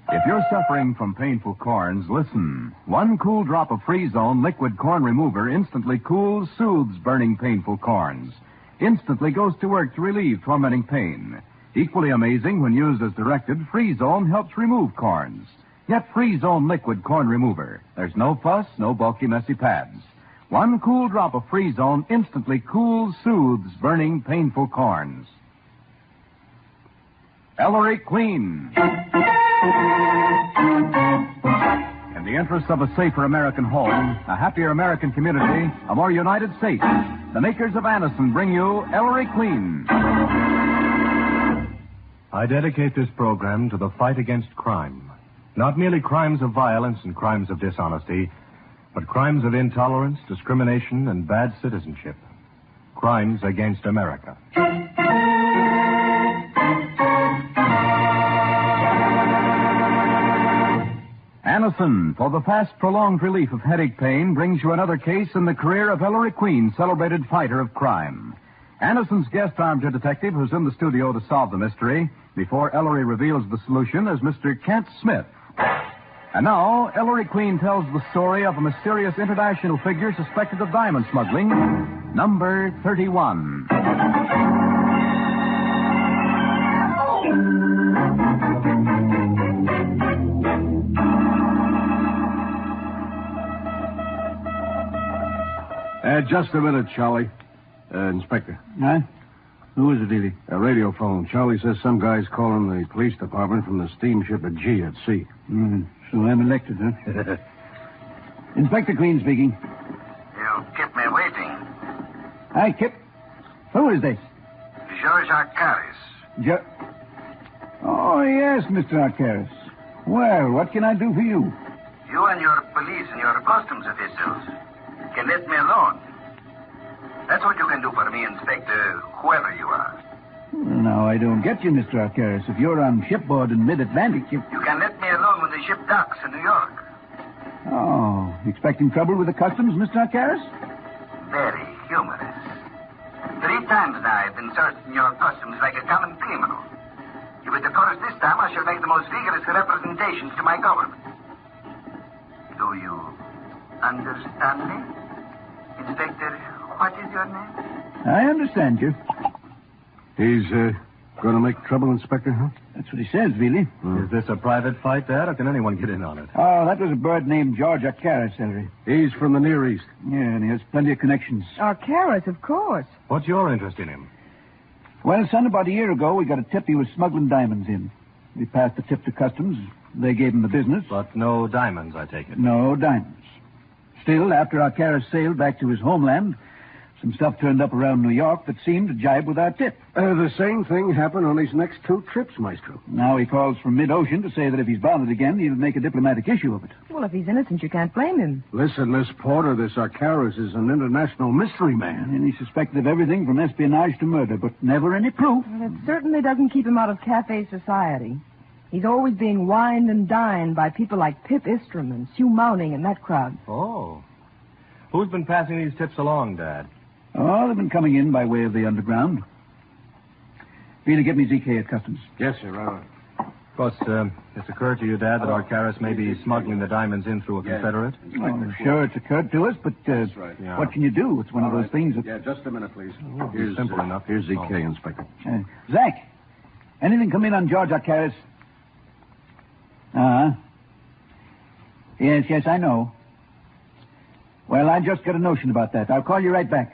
If you're suffering from painful corns, listen. One cool drop of Free Zone liquid corn remover instantly cools, soothes burning, painful corns. Instantly goes to work to relieve tormenting pain. Equally amazing, when used as directed, Free Zone helps remove corns. Get Free Zone liquid corn remover. There's no fuss, no bulky, messy pads. One cool drop of Free Zone instantly cools, soothes burning, painful corns. Ellery Queen. In the interest of a safer American home, a happier American community, a more united States, the makers of Anison bring you Ellery Queen. I dedicate this program to the fight against crime. Not merely crimes of violence and crimes of dishonesty, but crimes of intolerance, discrimination, and bad citizenship. Crimes against America. Anison, for the fast, prolonged relief of headache pain, brings you another case in the career of Ellery Queen, celebrated fighter of crime. Anison's guest armchair detective, who's in the studio to solve the mystery, before Ellery reveals the solution, is Mr. Kent Smith. And now, Ellery Queen tells the story of a mysterious international figure suspected of diamond smuggling, number 31. Just a minute, Charlie. Inspector. Huh? Who is it, Evie? A radio phone. Charlie says some guy's calling the police department from the steamship at G at sea. So I'm elected, huh? Inspector Queen speaking. You kept me waiting. Hi, Kip. Who is this? George Arcaris. Oh, yes, Mr. Arcaris. Well, what can I do for you? You and your police and your customs officials can let me alone. That's what you can do for me, Inspector, whoever you are. Now, I don't get you, Mr. Arcaris. If you're on shipboard in mid-Atlantic, You can let me alone when the ship docks in New York. Oh, expecting trouble with the customs, Mr. Arcaris? Very humorous. 3 times now I've been searching your customs like a common criminal. If it occurs this time, I shall make the most vigorous representations to my government. Do you understand me? Inspector, what is your name? I understand you. He's going to make trouble, Inspector, huh? That's what he says, really. Is this a private fight, Dad, or can anyone get in on it? Oh, that was a bird named George Arcaris, Ellery. He's from the Near East. Yeah, and he has plenty of connections. Arcaris, of course. What's your interest in him? Well, son, about a year ago, we got a tip he was smuggling diamonds in. We passed the tip to customs. They gave him the business. But no diamonds, I take it. No diamonds. Still, after Arcaris sailed back to his homeland, some stuff turned up around New York that seemed to jibe with our tip. The same thing happened on his next 2 trips, Maestro. Now he calls from mid-ocean to say that if he's bothered again, he'll make a diplomatic issue of it. Well, if he's innocent, you can't blame him. Listen, Miss Porter, this Arcaris is an international mystery man. And he's suspected of everything from espionage to murder, but never any proof. Well, it certainly doesn't keep him out of cafe society. He's always being wined and dined by people like Pip Istrom and Hugh Mounting and that crowd. Oh. Who's been passing these tips along, Dad? Oh, they've been coming in by way of the underground. Peter, get me ZK at customs. Yes, sir, right. Of course, it's occurred to you, Dad, that Arcaris may be smuggling the diamonds in through a Confederate? Oh, sure, it's occurred to us, but That's right. Yeah. what can you do? It's one of those things that... Yeah, just a minute, please. Here's simple enough. Here's ZK, Inspector. Zach, anything come in on George Arcaris? Yes, I know. Well, I just got a notion about that. I'll call you right back.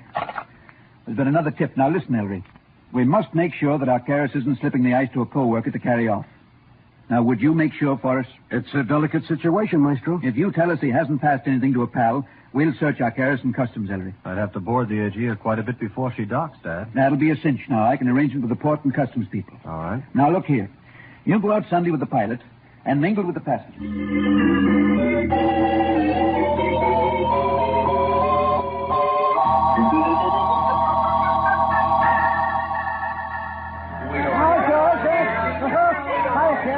There's been another tip. Now, listen, Ellery. We must make sure that Arcaris isn't slipping the ice to a co-worker to carry off. Now, would you make sure for us? It's a delicate situation, Maestro. If you tell us he hasn't passed anything to a pal, we'll search Arcaris and customs, Ellery. I'd have to board the Aegea quite a bit before she docks, Dad. That'll be a cinch now. I can arrange it with the port and customs people. All right. Now, look here. You go out Sunday with the pilot and mingle with the passengers.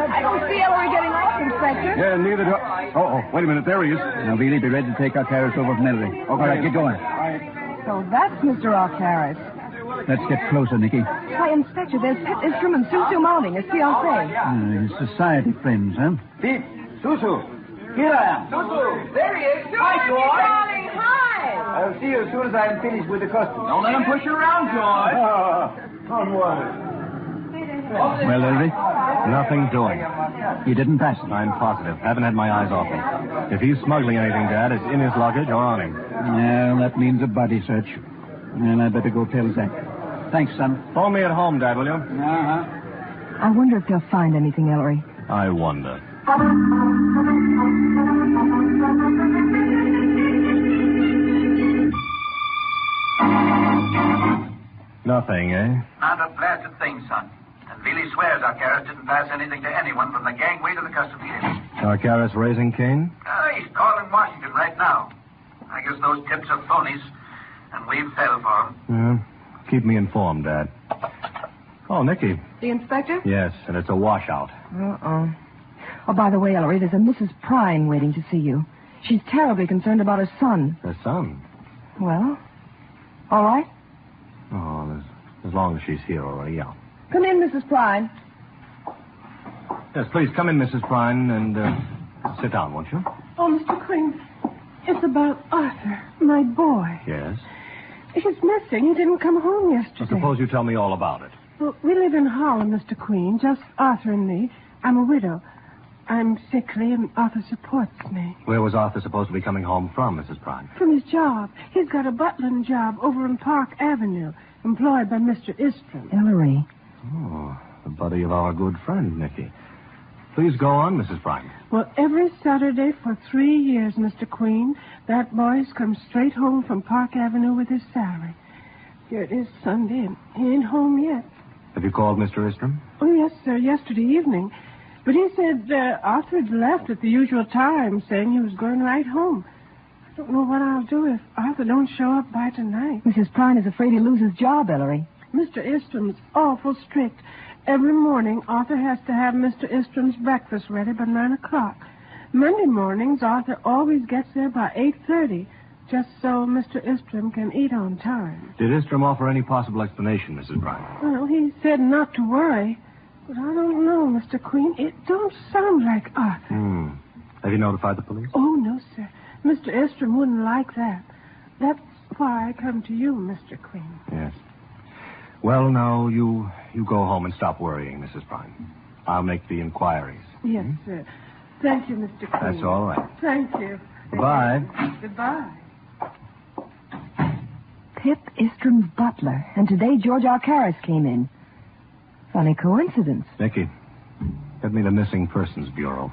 I don't see Ellery getting off, Inspector. Yeah, neither do I. Oh, wait a minute. There he is. Now, Bealey, be ready to take Arcaris over from Ellery. Okay. All right, get going. So that's Mr. Arcaris. Let's get closer, Nicky. Why, Inspector, there's Pip Istrom and Susu Mounting, his fiancée. His society friends, huh? Pete, Susu, here I am. Susu, there he is. Hi, George. Darling, hi. I'll see you as soon as I'm finished with the costume. Don't let him push you around, George. Don't worry. Well, Ellery? Nothing doing. He didn't pass it. I'm positive. Haven't had my eyes off him. If he's smuggling anything, Dad, it's in his luggage or on him. Well, that means a body search. And I'd better go tell Zach. Thanks, son. Phone me at home, Dad, will you? Uh-huh. I wonder if they'll find anything, Ellery. I wonder. Nothing, eh? Not a blasted thing, son. And Billy swears Arcaris didn't pass anything to anyone from the gangway to the customs gate. Arcaris raising Cain? He's calling Washington right now. I guess those tips are phonies, and we fell for them. Yeah. Keep me informed, Dad. Oh, Nicky. The inspector? Yes, and it's a washout. Uh-oh. Oh, by the way, Ellery, there's a Mrs. Prine waiting to see you. She's terribly concerned about her son. Her son? Well, all right. Oh, as long as she's here already, yeah. Come in, Mrs. Prine. Yes, please, come in, Mrs. Prine, and sit down, won't you? Oh, Mr. Queen, it's about Arthur, my boy. Yes. He's missing. He didn't come home yesterday. Well, suppose you tell me all about it. Well, we live in Holland, Mr. Queen, just Arthur and me. I'm a widow. I'm sickly, and Arthur supports me. Where was Arthur supposed to be coming home from, Mrs. Prine? From his job. He's got a butlering job over on Park Avenue, employed by Mr. Istrom. Ellery. Oh, the buddy of our good friend, Nicky. Please go on, Mrs. Prine. Well, every Saturday for 3 years, Mr. Queen, that boy's come straight home from Park Avenue with his salary. Here it is Sunday, and he ain't home yet. Have you called Mr. Istrom? Oh, yes, sir, yesterday evening. But he said Arthur had left at the usual time, saying he was going right home. I don't know what I'll do if Arthur don't show up by tonight. Mrs. Prine is afraid he'll lose his job, Ellery. Mr. Istrom's awful strict. Every morning, Arthur has to have Mr. Istrom's breakfast ready by 9 o'clock. Monday mornings, Arthur always gets there by 8:30, just so Mr. Istrom can eat on time. Did Istrom offer any possible explanation, Mrs. Prine? Well, he said not to worry. But I don't know, Mr. Queen. It don't sound like Arthur. Have you notified the police? Oh, no, sir. Mr. Istrom wouldn't like that. That's why I come to you, Mr. Queen. Yes. Well, now, you go home and stop worrying, Mrs. Prine. I'll make the inquiries. Yes, sir. Thank you, Mr. Queen. That's all right. Thank you. Goodbye. Goodbye. Pip Istrom's butler. And today George Arcaris came in. Funny coincidence. Nicky, get me the Missing Persons Bureau.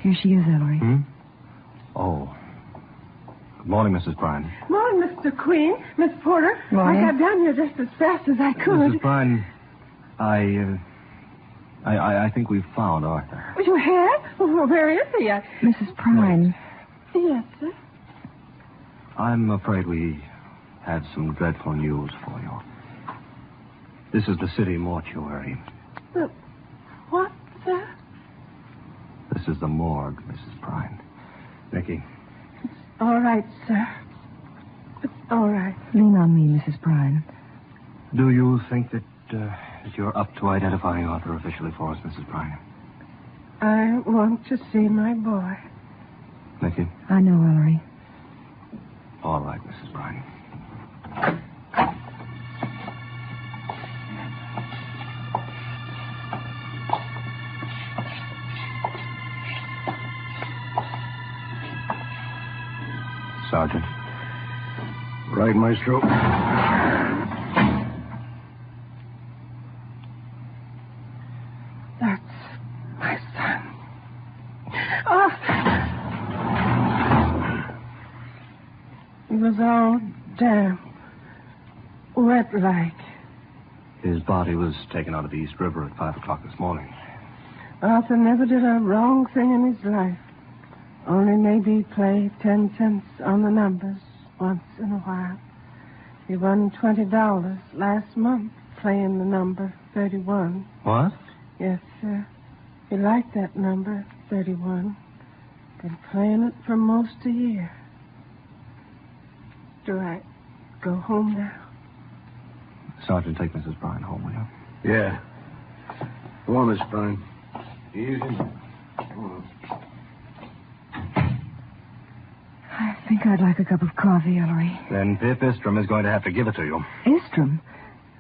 Here she is, Ellery. Oh. Good morning, Mrs. Prine. Morning, Mr. Queen. Miss Porter. Morning. I got down here just as fast as I could. Mrs. Prine, I think we've found Arthur. You have? Well, where is he? Mrs. Prine. Yes, sir. I'm afraid we had some dreadful news for you. This is the city mortuary. What, sir? This is the morgue, Mrs. Prine. Nicky. All right, sir. It's all right. Lean on me, Mrs. Prine. Do you think that you're up to identifying Arthur officially for us, Mrs. Prine? I want to see my boy. Nicky? I know, Ellery. All right, Mrs. Prine. Sergeant. Right, Maestro. That's my son. Oh! It was all damp, wet like. His body was taken out of the East River at 5 o'clock this morning. Arthur never did a wrong thing in his life. Only maybe play 10 cents on the numbers once in a while. He won $20 last month. playing the number 31. What? Yes, sir. You like that number, 31. Been playing it for most a year. Do I go home now? Sergeant, take Mrs. Bryan home, will you? Yeah. Go on, Miss Bryan. Easy. I think I'd like a cup of coffee, Ellery. Then Pip Istrom is going to have to give it to you. Istrom?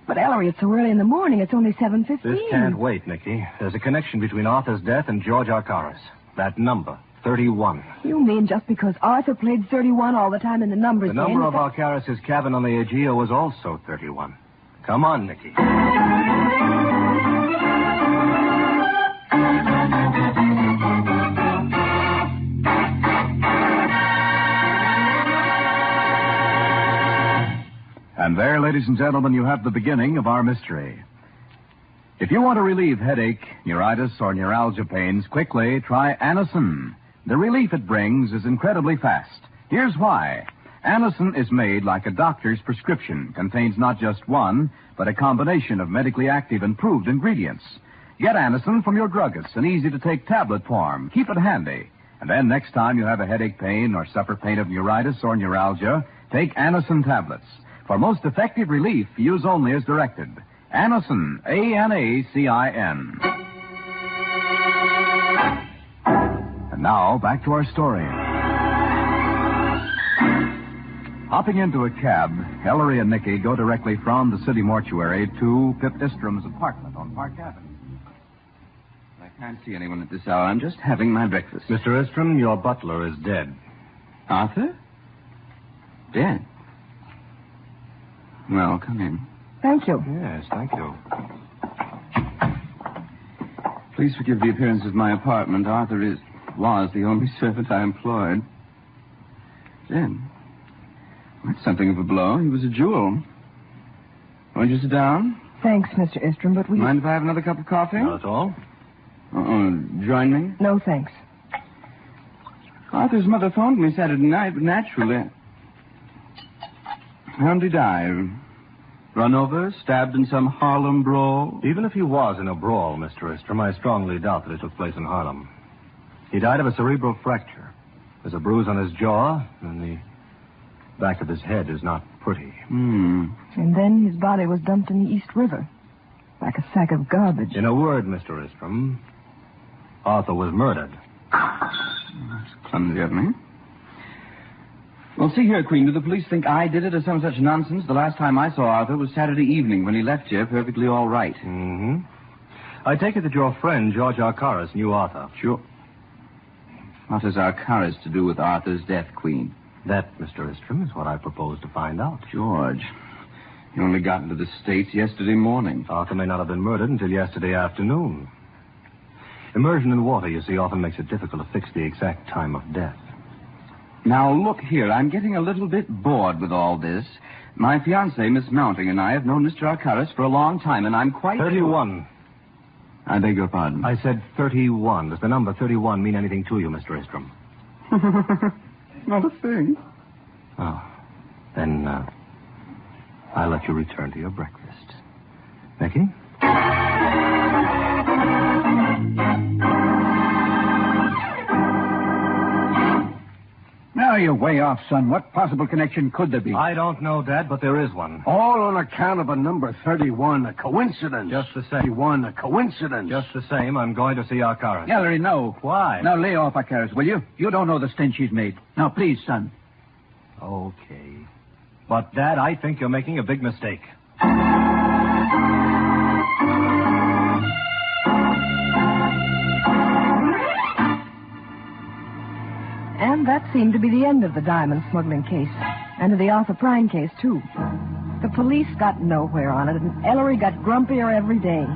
But, Ellery, it's so early in the morning. It's only 7:15. This can't wait, Nicky. There's a connection between Arthur's death and George Arcaris. That number, 31. You mean just because Arthur played 31 all the time in the numbers The number of Arcaris' cabin on the Aegea was also 31. Come on, Nicky. And there, ladies and gentlemen, you have the beginning of our mystery. If you want to relieve headache, neuritis, or neuralgia pains quickly, try Anacin. The relief it brings is incredibly fast. Here's why. Anacin is made like a doctor's prescription, contains not just one, but a combination of medically active and proved ingredients. Get Anacin from your druggist in easy-to-take tablet form. Keep it handy. And then next time you have a headache pain or suffer pain of neuritis or neuralgia, take Anacin tablets. For most effective relief, use only as directed. Anacin, A-N-A-C-I-N. And now, back to our story. Hopping into a cab, Ellery and Nicky go directly from the city mortuary to Pip Istrom's apartment on Park Avenue. I can't see anyone at this hour. I'm just having my breakfast. Mr. Istrom, your butler is dead. Arthur? Dead? Well, come in. Thank you. Yes, thank you. Please forgive the appearance of my apartment. Arthur was the only servant I employed. Dead. That's something of a blow. He was a jewel. Won't you sit down? Thanks, Mr. Istrom, but we... Mind if I have another cup of coffee? Not at all. Join me? No, thanks. Arthur's mother phoned me Saturday night, but naturally... How did he die? Run over? Stabbed in some Harlem brawl? Even if he was in a brawl, Mr. Istrom, I strongly doubt that it took place in Harlem. He died of a cerebral fracture. There's a bruise on his jaw, and the back of his head is not pretty. And then his body was dumped in the East River, like a sack of garbage. In a word, Mr. Istrom, Arthur was murdered. That's clumsy of me. Well, see here, Queen. Do the police think I did it or some such nonsense? The last time I saw Arthur was Saturday evening when he left here perfectly all right. Mm-hmm. I take it that your friend, George Arcaris, knew Arthur. Sure. What has Arcaris to do with Arthur's death, Queen? That, Mr. Istrom, is what I propose to find out. George. He only got into the States yesterday morning. Arthur may not have been murdered until yesterday afternoon. Immersion in water, you see, often makes it difficult to fix the exact time of death. Now, look here. I'm getting a little bit bored with all this. My fiancée, Miss Mounting, and I have known Mr. Arcaris for a long time, and I'm quite... 31. I beg your pardon? I said 31. Does the number 31 mean anything to you, Mr. Istrom? Not a thing. Oh. Then, I'll let you return to your breakfast. Nicky? Now you're way off, son. What possible connection could there be? I don't know, Dad, but there is one. All on account of a number 31, a coincidence. Just the same. 31, a coincidence. Just the same, I'm going to see Arcaris. Ellery, no. Why? Now lay off, Arcaris, will you? You don't know the stint she's made. Now, please, son. Okay. But, Dad, I think you're making a big mistake. And that seemed to be the end of the diamond smuggling case. And of the Arthur Prine case, too. The police got nowhere on it, and Ellery got grumpier every day.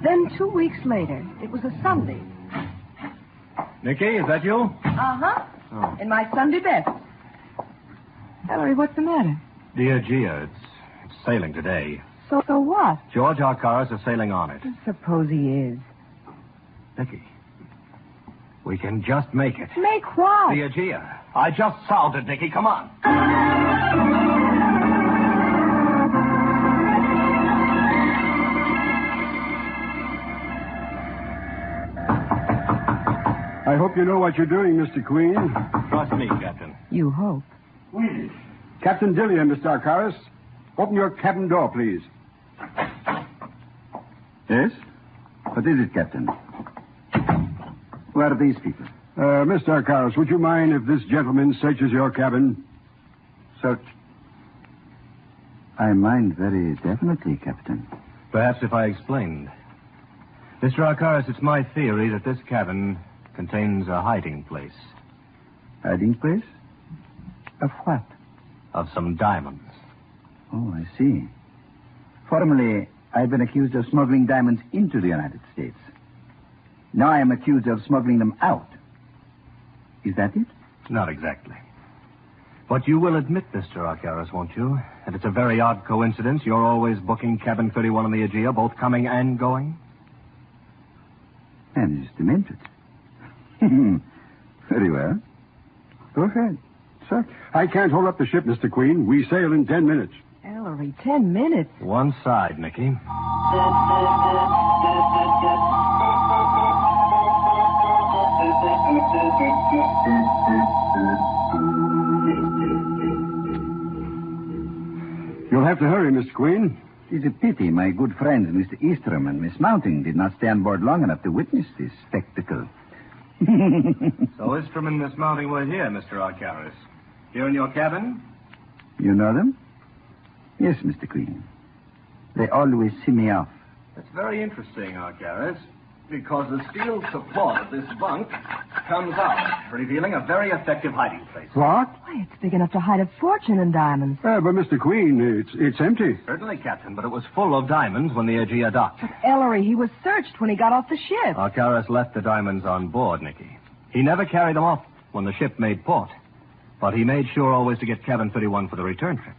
Then 2 weeks later, it was a Sunday. Nicky, is that you? Uh-huh. Oh. In my Sunday best. Ellery, what's the matter? Dear Gia, it's sailing today. So what? George Arcaris is sailing on it. Suppose he is. Nicky, we can just make it. Make what? The Aegea. I just solved it, Nicky. Come on. I hope you know what you're doing, Mr. Queen. Trust me, Captain. You hope. Captain Dilly and Mr. Arcaris, open your cabin door, please. Yes? What is it, Captain? Who are these people? Mr. Arcaris, would you mind if this gentleman searches your cabin? Search. I mind very definitely, Captain. Perhaps if I explained. Mr. Arcaris, it's my theory that this cabin contains a hiding place. Hiding place? Of what? Of some diamonds. Oh, I see. Formerly, I've been accused of smuggling diamonds into the United States. Now I am accused of smuggling them out. Is that it? Not exactly. But you will admit, Mr. Arcaris, won't you, that it's a very odd coincidence you're always booking Cabin 31 on the Aegea, both coming and going? And just a minute. Very well. Go ahead. Sir, I can't hold up the ship, Mr. Queen. We sail in 10 minutes. Ellery, 10 minutes. One side, Nicky. You'll have to hurry, Mr. Queen. It is a pity my good friends, Mr. Eastrom and Miss Mounting, did not stay on board long enough to witness this spectacle. So Istrom and Miss Mounting were here, Mr. Arcaris. Here in your cabin? You know them? Yes, Mr. Queen. They always see me off. That's very interesting, Arcaris, because the steel support of this bunk comes out, revealing a very effective hiding place. What? Why, it's big enough to hide a fortune in diamonds. But Mr. Queen, it's empty. Certainly, Captain, but it was full of diamonds when the Aegea docked. But Ellery, he was searched when he got off the ship. Arcaris left the diamonds on board, Nicky. He never carried them off when the ship made port, but he made sure always to get Cabin 31 for the return trip.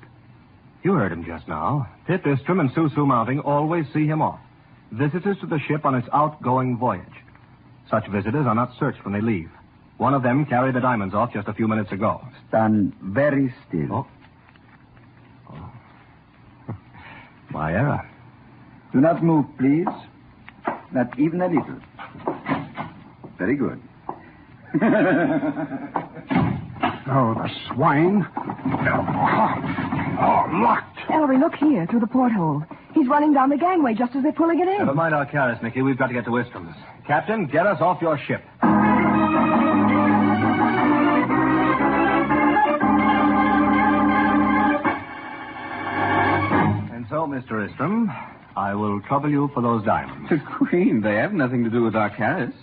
You heard him just now. Pip Istrom and Susu Mounting always see him off. Visitors to the ship on its outgoing voyage. Such visitors are not searched when they leave. One of them carried the diamonds off just a few minutes ago. Stand very still. Oh. My error. Do not move, please. Not even a little. Very good. Oh, the swine. Oh, locked. Ellery, look here, through the porthole. He's running down the gangway just as they're pulling it in. Never mind Arcaris, Nicky. We've got to get to Istrom's. Captain, get us off your ship. And so, Mr. Istrom, I will trouble you for those diamonds. The Queen, they have nothing to do with Arcaris.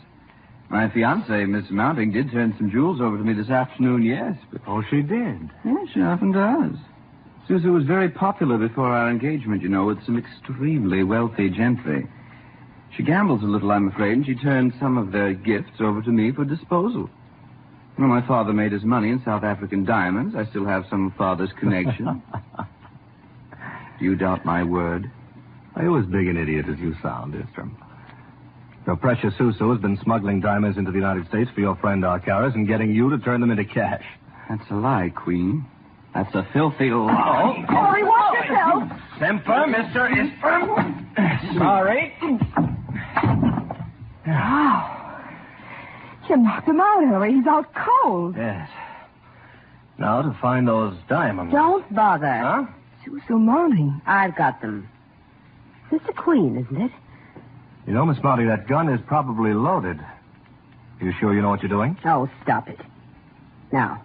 My fiancée, Miss Mounting, did turn some jewels over to me this afternoon, yes. But... Oh, she did? Yes, she often does. Susan was very popular before our engagement, you know, with some extremely wealthy gentry. She gambles a little, I'm afraid, and she turned some of their gifts over to me for disposal. When my father made his money in South African diamonds, I still have some of father's connection. Do you doubt my word? Are you as big an idiot as you sound, Istrom? Your precious Susu has been smuggling diamonds into the United States for your friend Arcaris and getting you to turn them into cash. That's a lie, Queen. That's a filthy lie. Ellery, watch yourself. Semper, Mr. Istrom. Sorry. Wow. You knocked him out, Ellery. He's out cold. Yes. Now to find those diamonds. Don't bother. Huh? Susu Mounting. I've got them. Mr. Queen, isn't it? You know, Miss Mounty, that gun is probably loaded. You sure you know what you're doing? Oh, stop it. Now,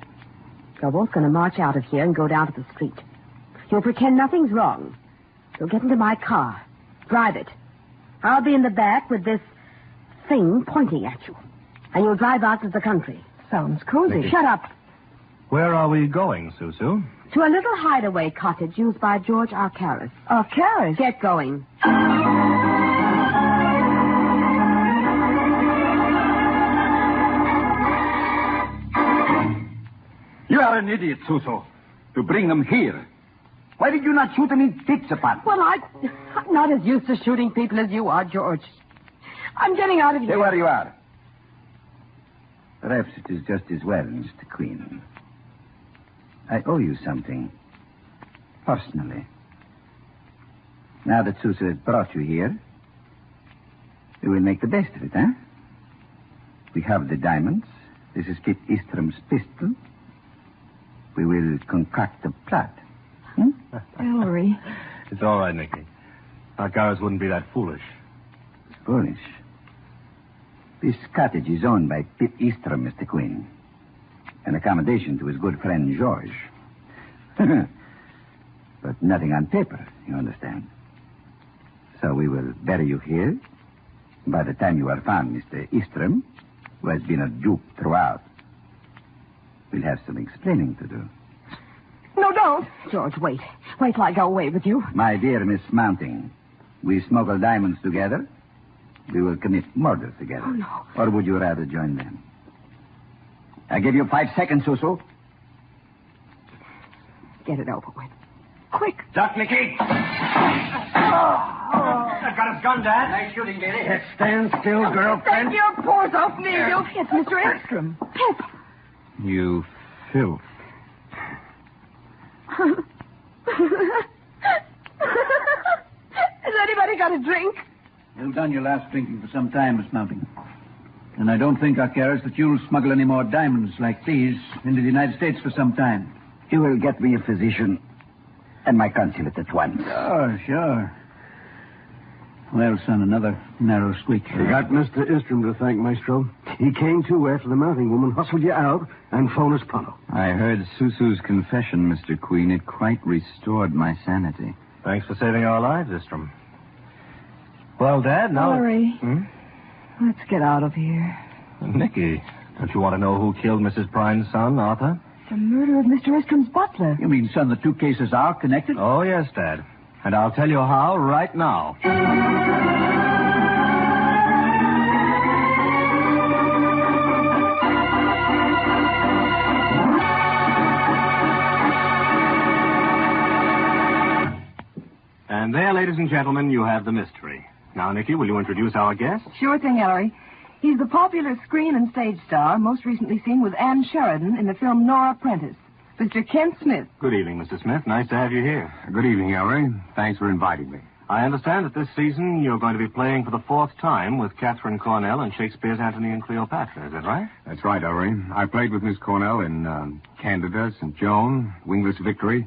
you're both going to march out of here and go down to the street. You'll pretend nothing's wrong. You'll get into my car. Drive it. I'll be in the back with this thing pointing at you. And you'll drive out to the country. Sounds cozy. Shut up. Where are we going, Susu? To a little hideaway cottage used by George Arcaris. Arcaris? Get going. You are an idiot, Susu, to bring them here. Why did you not shoot them in Dick's apartment? Well, I'm not as used to shooting people as you are, George. I'm getting out of here. Stay where you are. Perhaps it is just as well, Mr. Queen. I owe you something. Personally. Now that Susu has brought you here, we will make the best of it, huh? We have the diamonds. This is Kit Eastram's pistol. We will concoct a plot. Ellery. It's all right, Nicky. Our Garris wouldn't be that foolish. Foolish. This cottage is owned by Kit Eastram, Mr. Queen. An accommodation to his good friend George. But nothing on paper, you understand. So we will bury you here. By the time you are found, Mr. Eastram, who has been a dupe throughout, we'll have some explaining to do. No, don't. George, wait. Wait till I go away with you. My dear Miss Mounting, we smuggle diamonds together. We will commit murder together. Oh, no. Or would you rather join them? I give you 5 seconds, Susu. Get it over with. Quick. Duck, Nicky! I've got his gun, Dad. Nice shooting, baby. Stand still, girlfriend. Take your paws off me. It's Mr. Ekstrom. Pip. You filth. Has anybody got a drink? You've done your last drinking for some time, Miss Mounting. And I don't think, Arcaris, that you'll smuggle any more diamonds like these into the United States for some time. You will get me a physician and my consulate at once. Sure. Well, son, another narrow squeak. You got Mr. Istram to thank, Maestro. He came to after the mounting woman hustled you out and phoned us pronto. I heard Susu's confession, Mr. Queen. It quite restored my sanity. Thanks for saving our lives, Istram. Well, Dad, now... Ellery, let's get out of here. Nicky, don't you want to know who killed Mrs. Prine's son, Arthur? The murder of Mr. Istram's butler. You mean, son, the two cases are connected? Oh, yes, Dad. And I'll tell you how right now. And there, ladies and gentlemen, you have the mystery. Now, Nicky, will you introduce our guest? Sure thing, Ellery. He's the popular screen and stage star, most recently seen with Anne Sheridan in the film Nora Prentice. Mr. Kent Smith. Good evening, Mr. Smith. Nice to have you here. Good evening, Ellery. Thanks for inviting me. I understand that this season you're going to be playing for the 4th time with Catherine Cornell in Shakespeare's Antony and Cleopatra. Is that right? That's right, Ellery. I played with Miss Cornell in Candida, St. Joan, Wingless Victory,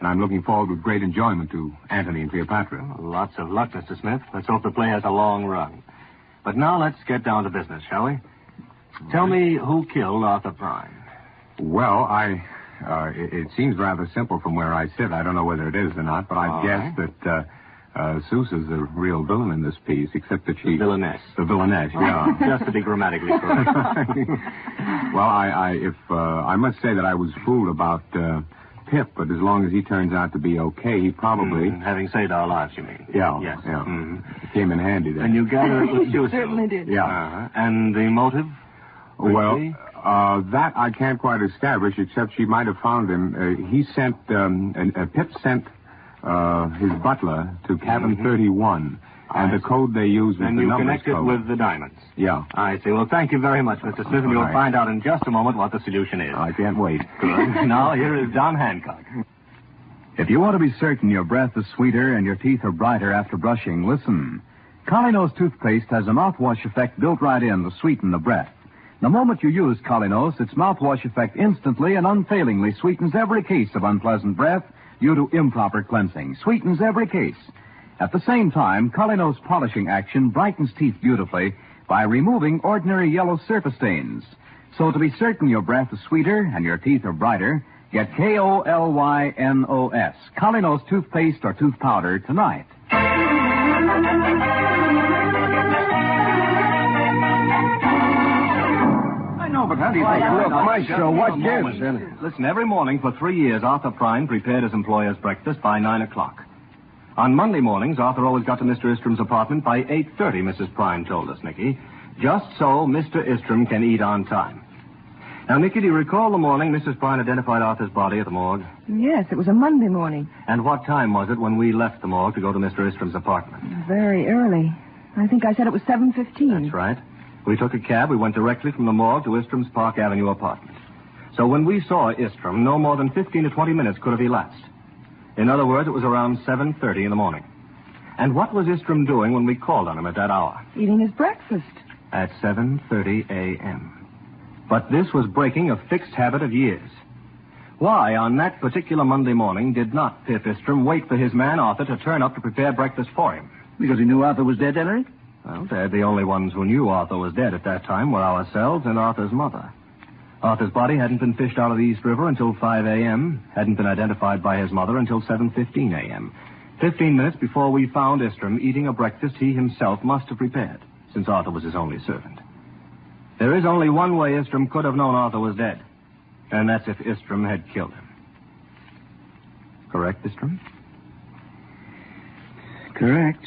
and I'm looking forward with great enjoyment to Antony and Cleopatra. Lots of luck, Mr. Smith. Let's hope the play has a long run. But now let's get down to business, shall we? Tell me who killed Arthur Prine. Well, it seems rather simple from where I sit. I don't know whether it is or not, but I guess that Sousa's the real villain in this piece, except that she... The villainess. The villainess, yeah. Just to be grammatically correct. Well, I must say that I was fooled about Pip, but as long as he turns out to be okay, he probably... Having saved our lives, you mean? Yeah. Yes. Yeah. It came in handy then. And you gather it was Susa. Certainly did. Yeah. And the motive? Well, that I can't quite establish, except she might have found him. Pip sent his butler to cabin 31, and the code they used was and the you numbers connected code. with the diamonds. Yeah. I see. Well, thank you very much, Mr. Smith, and you'll find out in just a moment what the solution is. I can't wait. Good. Now, here is Don Hancock. If you want to be certain your breath is sweeter and your teeth are brighter after brushing, listen. Colinos toothpaste has a mouthwash effect built right in to sweeten the breath. The moment you use Colinos, its mouthwash effect instantly and unfailingly sweetens every case of unpleasant breath due to improper cleansing. Sweetens every case. At the same time, Colinos polishing action brightens teeth beautifully by removing ordinary yellow surface stains. So to be certain your breath is sweeter and your teeth are brighter, get K-O-L-Y-N-O-S. Colinos toothpaste or tooth powder tonight. But how do you think? Look, Maestro, what gives? Listen, every morning for 3 years, Arthur Prine prepared his employer's breakfast by 9 o'clock. On Monday mornings, Arthur always got to Mr. Istram's apartment by 8:30, Mrs. Prine told us, Nicky. Just so Mr. Istram can eat on time. Now, Nicky, do you recall the morning Mrs. Prine identified Arthur's body at the morgue? Yes, it was a Monday morning. And what time was it when we left the morgue to go to Mr. Istram's apartment? Very early. I think I said it was 7:15. That's right. We took a cab. We went directly from the morgue to Istram's Park Avenue apartment. So when we saw Istram, no more than 15 to 20 minutes could have elapsed. In other words, it was around 7:30 in the morning. And what was Istram doing when we called on him at that hour? Eating his breakfast. at 7:30 a.m. But this was breaking a fixed habit of years. Why, on that particular Monday morning, did not Pip Istrom wait for his man Arthur to turn up to prepare breakfast for him? Because he knew Arthur was dead, Ellery? Well, Dad, the only ones who knew Arthur was dead at that time were ourselves and Arthur's mother. Arthur's body hadn't been fished out of the East River until 5 a.m., hadn't been identified by his mother until 7:15 a.m., 15 minutes before we found Istrom eating a breakfast he himself must have prepared, since Arthur was his only servant. There is only one way Istrom could have known Arthur was dead, and that's if Istrom had killed him. Correct, Istrom? Correct.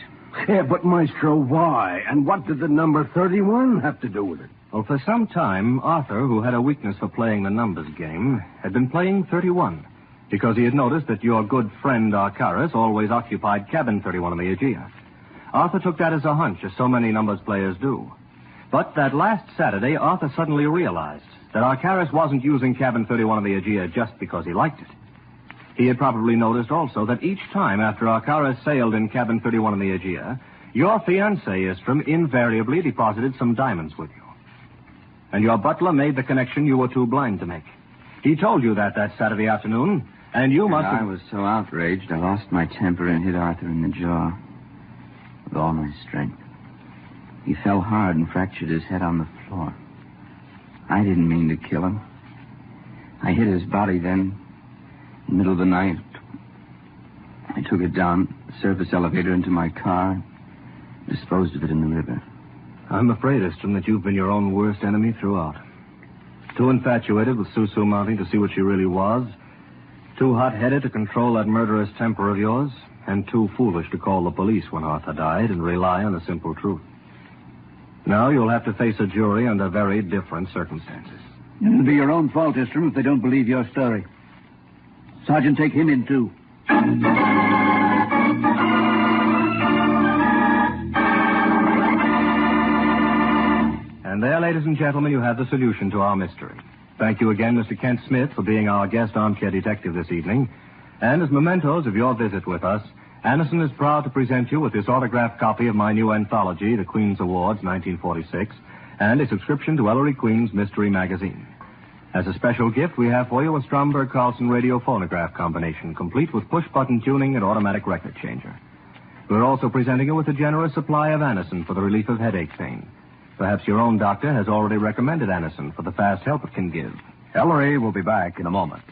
Yeah, but, Maestro, why? And what did the number 31 have to do with it? Well, for some time, Arthur, who had a weakness for playing the numbers game, had been playing 31, because he had noticed that your good friend Arcaris always occupied cabin 31 on the Aegea. Arthur took that as a hunch, as so many numbers players do. But that last Saturday, Arthur suddenly realized that Arcaris wasn't using cabin 31 on the Aegea just because he liked it. He had probably noticed also that each time after Arcaris sailed in cabin 31 on the Aegea, your fiancé, Istrom, invariably deposited some diamonds with you. And your butler made the connection you were too blind to make. He told you that Saturday afternoon, and you must have... I was so outraged, I lost my temper and hit Arthur in the jaw with all my strength. He fell hard and fractured his head on the floor. I didn't mean to kill him. I hit his body then, in the middle of the night. I took it down the surface elevator into my car, disposed of it in the river. I'm afraid, Istrom, that you've been your own worst enemy throughout. Too infatuated with Susu Mounting to see what she really was, too hot-headed to control that murderous temper of yours, and too foolish to call the police when Arthur died and rely on the simple truth. Now you'll have to face a jury under very different circumstances. It'll be your own fault, Istrom, if they don't believe your story. Sergeant, take him in, too. And there, ladies and gentlemen, you have the solution to our mystery. Thank you again, Mr. Kent Smith, for being our guest armchair detective this evening. And as mementos of your visit with us, Anderson is proud to present you with this autographed copy of my new anthology, The Queen's Awards, 1946, and a subscription to Ellery Queen's Mystery Magazine. As a special gift, we have for you a Stromberg-Carlson radio phonograph combination, complete with push-button tuning and automatic record changer. We're also presenting you with a generous supply of Anderson for the relief of headache pain. Perhaps your own doctor has already recommended Anderson for the fast help it can give. Ellery will be back in a moment.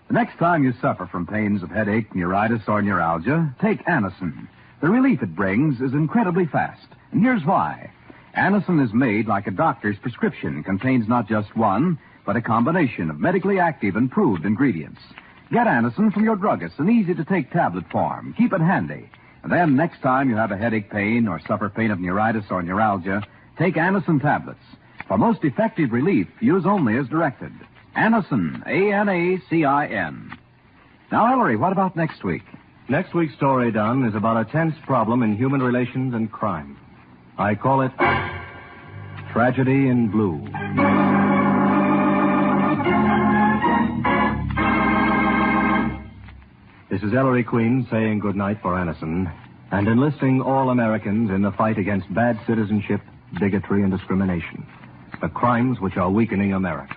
The next time you suffer from pains of headache, neuritis, or neuralgia, take Anderson. The relief it brings is incredibly fast. And here's why. Anderson is made like a doctor's prescription, contains not just one, but a combination of medically active and proved ingredients. Get Anderson from your druggist in easy-to-take tablet form. Keep it handy. And then next time you have a headache pain or suffer pain of neuritis or neuralgia, take Anderson tablets. For most effective relief, use only as directed. Anderson, A-N-A-C-I-N. Now, Ellery, what about next week? Next week's story, Don, is about a tense problem in human relations and crime. I call it Tragedy in Blue. This is Ellery Queen saying goodnight for Anderson and enlisting all Americans in the fight against bad citizenship, bigotry, and discrimination, the crimes which are weakening America.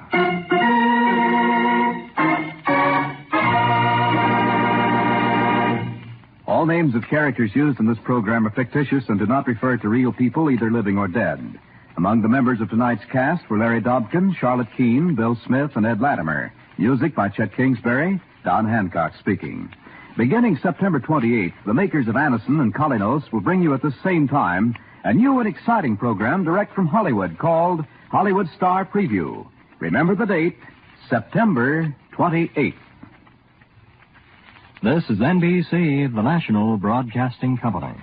All names of characters used in this program are fictitious and do not refer to real people, either living or dead. Among the members of tonight's cast were Larry Dobkin, Charlotte Keene, Bill Smith, and Ed Latimer. Music by Chet Kingsbury, Don Hancock speaking. Beginning September 28th, the makers of Anderson and Colinos will bring you at the same time a new and exciting program direct from Hollywood called Hollywood Star Preview. Remember the date, September 28th. This is NBC, the National Broadcasting Company.